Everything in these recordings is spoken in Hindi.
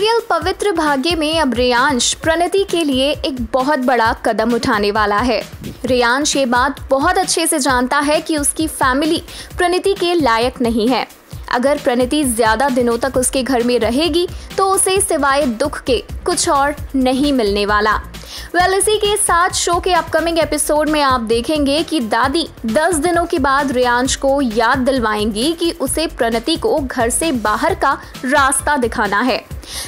सीरियल पवित्र भाग्य में अब रेयांश प्रणति के लिए एक बहुत बड़ा कदम उठाने वाला है। रेयांश ये बात बहुत अच्छे से जानता है कि उसकी फैमिली प्रणति के लायक नहीं है। अगर प्रणति ज्यादा दिनों तक उसके घर में रहेगी तो उसे सिवाय दुख के कुछ और नहीं मिलने वाला। इसी के साथ शो के अपकमिंग एपिसोड में आप देखेंगे कि दादी 10 दिनों के बाद रेयांश को याद दिलवाएंगी कि उसे प्रणति को घर से बाहर का रास्ता दिखाना है।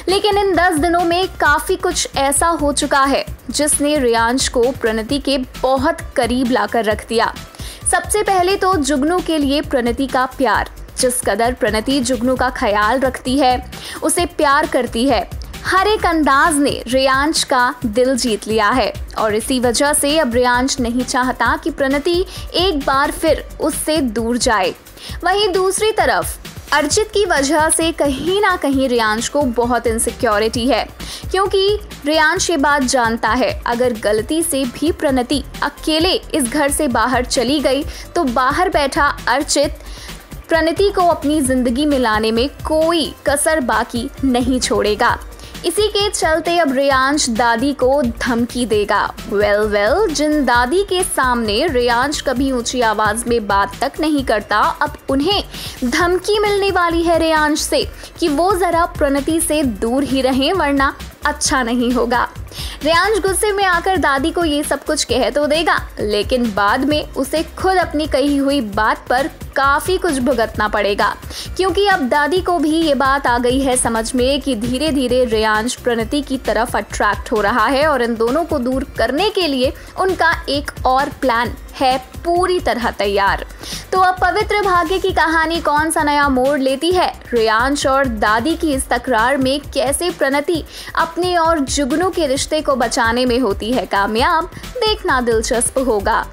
लेकिन इन 10 दिनों में काफी कुछ ऐसा हो चुका है जिसने रेयांश को प्रणति के बहुत करीब लाकर रख दिया। सबसे पहले तो जुगनू के लिए प्रणति का प्यार, जिस कदर प्रणति जुगनू का ख्याल रखती है, उसे प्यार करती है, हर एक अंदाज ने रेयांश का दिल जीत लिया है। और इसी वजह से अब रेयांश नहीं चाहता कि प्रणति एक बार फिर उससे दूर जाए। वहीं दूसरी तरफ अर्चित की वजह से कहीं ना कहीं रेयांश को बहुत इनसिक्योरिटी है, क्योंकि रेयांश ये बात जानता है अगर गलती से भी प्रणति अकेले इस घर से बाहर चली गई तो बाहर बैठा अर्चित प्रणति को अपनी जिंदगी में लाने में कोई कसर बाकी नहीं छोड़ेगा। इसी के चलते अब रेयांश दादी को धमकी देगा। जिन दादी के सामने रेयांश कभी ऊंची आवाज में बात तक नहीं करता, अब उन्हें धमकी मिलने वाली है रेयांश से कि वो जरा प्रणति से दूर ही रहें वरना अच्छा नहीं होगा। रेयांश गुस्से में आकर दादी को ये सब कुछ कह तो देगा, लेकिन बाद में उसे खुद अपनी कही हुई बात पर काफी कुछ भुगतना पड़ेगा, क्योंकि अब दादी को भी ये बात आ गई है समझ में कि धीरे धीरे रेयांश प्रणति की तरफ अट्रैक्ट हो रहा है और इन दोनों को दूर करने के लिए उनका एक और प्लान है पूरी तरह तैयार। तो अब पवित्र भाग्य की कहानी कौन सा नया मोड़ लेती है? रेयांश और दादी की इस तकरार में कैसे प्रणति अपने और जुगनू के रिश्ते को बचाने में होती है कामयाब, देखना दिलचस्प होगा।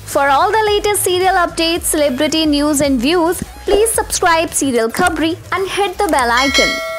For all the latest serial updates, celebrity news and views, please subscribe Serial Khabri and hit the bell icon.